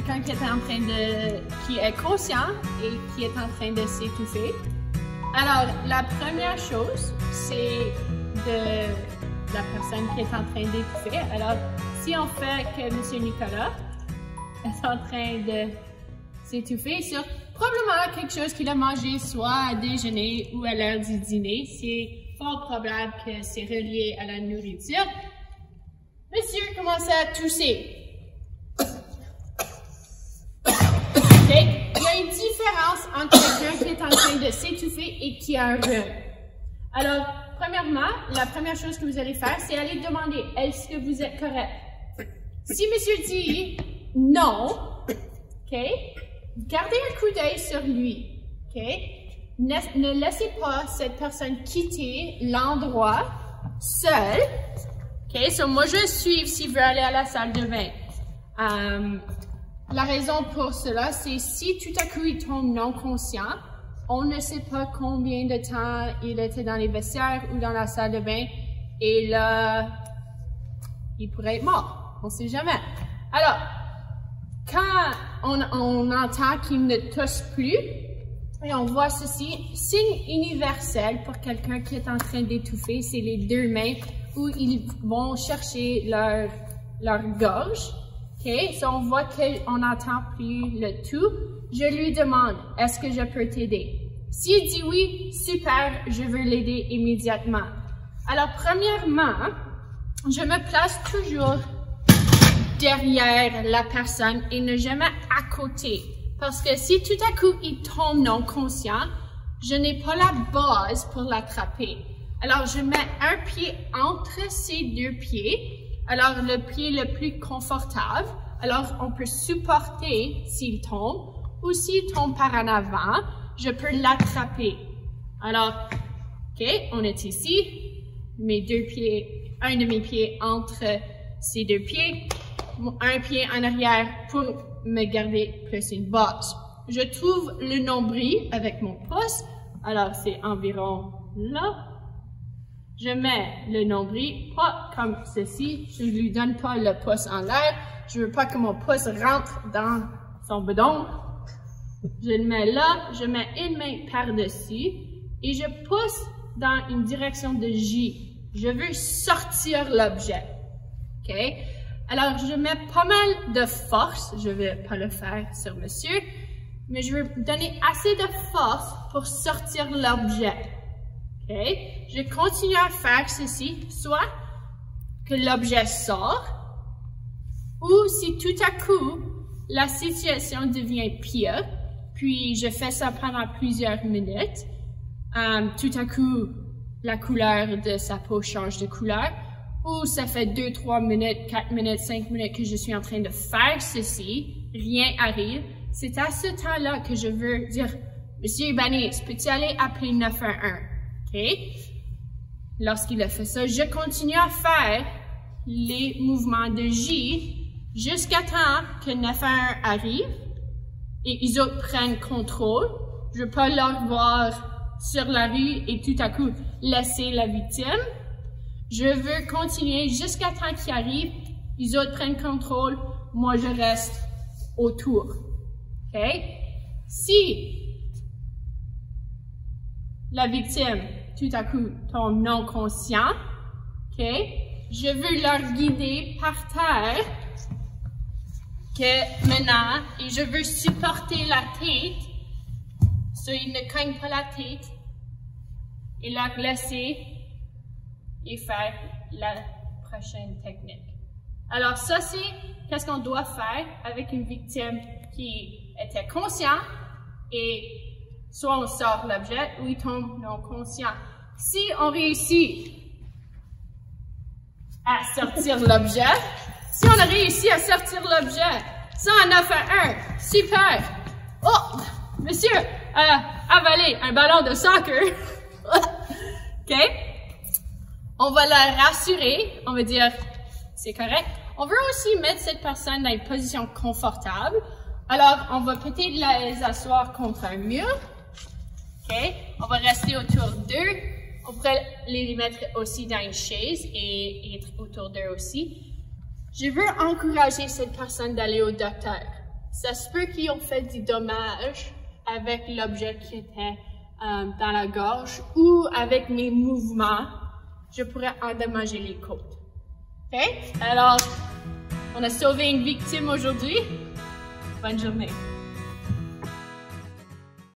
quelqu'un qui qui est conscient et qui est en train de s'étouffer. Alors, la première chose, c'est de la personne qui est en train d'étouffer. Alors, si on fait que M. Nicolas est en train de s'étouffer sur probablement quelque chose qu'il a mangé soit à déjeuner ou à l'heure du dîner, c'est fort probable que c'est relié à la nourriture. Monsieur commence à tousser. Okay. Il y a une différence entre quelqu'un qui est en train de s'étouffer et qui a un rhume. Alors, premièrement, la première chose que vous allez faire, c'est aller demander, est-ce que vous êtes correct? Si monsieur dit non, ok, gardez un coup d'œil sur lui, ok? Ne laissez pas cette personne quitter l'endroit seul. Ok, so moi je vais suivre s'il veut aller à la salle de bain. La raison pour cela, c'est si tout à coup il tombe non conscient, on ne sait pas combien de temps il était dans les vestiaires ou dans la salle de bain, et là, il pourrait être mort. On ne sait jamais. Alors, quand on entend qu'il ne tousse plus, et on voit ceci, signe universel pour quelqu'un qui est en train d'étouffer, c'est les deux mains où ils vont chercher leur gorge. OK? So on voit qu'on n'entend plus le tout. Je lui demande, est-ce que je peux t'aider? S'il dit oui, super, je veux l'aider immédiatement. Alors, premièrement, je me place toujours derrière la personne et ne jamais à côté. Parce que si tout à coup il tombe non conscient, je n'ai pas la base pour l'attraper. Alors, je mets un pied entre ces deux pieds. Alors, le pied le plus confortable. Alors, on peut supporter s'il tombe. Ou s'il tombe par en avant, je peux l'attraper. Alors, OK, on est ici. Mes deux pieds, un de mes pieds entre ces deux pieds. Un pied en arrière pour me garder plus une base. Je trouve le nombril avec mon pouce. Alors, c'est environ là. Je mets le nombril, pas comme ceci. Je ne lui donne pas le pouce en l'air. Je veux pas que mon pouce rentre dans son bedon. Je le mets là. Je mets une main par-dessus et je pousse dans une direction de J. Je veux sortir l'objet. OK? Alors, je mets pas mal de force. Je vais pas le faire sur monsieur, mais je veux donner assez de force pour sortir l'objet. OK? Je continue à faire ceci, soit que l'objet sort, ou si tout à coup, la situation devient pire, puis je fais ça pendant plusieurs minutes, tout à coup, la couleur de sa peau change de couleur, ou ça fait 2, 3 minutes, 4 minutes, 5 minutes que je suis en train de faire ceci, rien arrive. C'est à ce temps-là que je veux dire, Monsieur Ibanez, peux-tu aller appeler 911? OK? Lorsqu'il a fait ça, je continue à faire les mouvements de J jusqu'à temps que 911 arrive et ils autres prennent contrôle. Je ne veux pas leur voir sur la rue et tout à coup laisser la victime. Je veux continuer jusqu'à temps qu'ils arrivent, ils autres prennent contrôle, moi je reste autour. OK? Si la victime, tout à coup, tombe non conscient, OK? Je veux leur guider par terre, que maintenant, et je veux supporter la tête, so ils ne cognent pas la tête, et leur laisser et faire la prochaine technique. Alors ça, c'est qu'est-ce qu'on doit faire avec une victime qui était conscient et soit on sort l'objet ou il tombe non conscient. Si on réussit à sortir l'objet, si on a réussi à sortir l'objet, 109 à 1, super! Oh, monsieur a avalé un ballon de soccer. OK? On va la rassurer, on va dire, c'est correct. On veut aussi mettre cette personne dans une position confortable. Alors, on va peut-être les asseoir contre un mur. OK? On va rester autour d'eux. On pourrait les mettre aussi dans une chaise et être autour d'eux aussi. Je veux encourager cette personne d'aller au docteur. Ça se peut qu'ils ont fait du dommage avec l'objet qui était dans la gorge ou avec mes mouvements, je pourrais endommager les côtes. OK? Alors, on a sauvé une victime aujourd'hui. Bonne journée.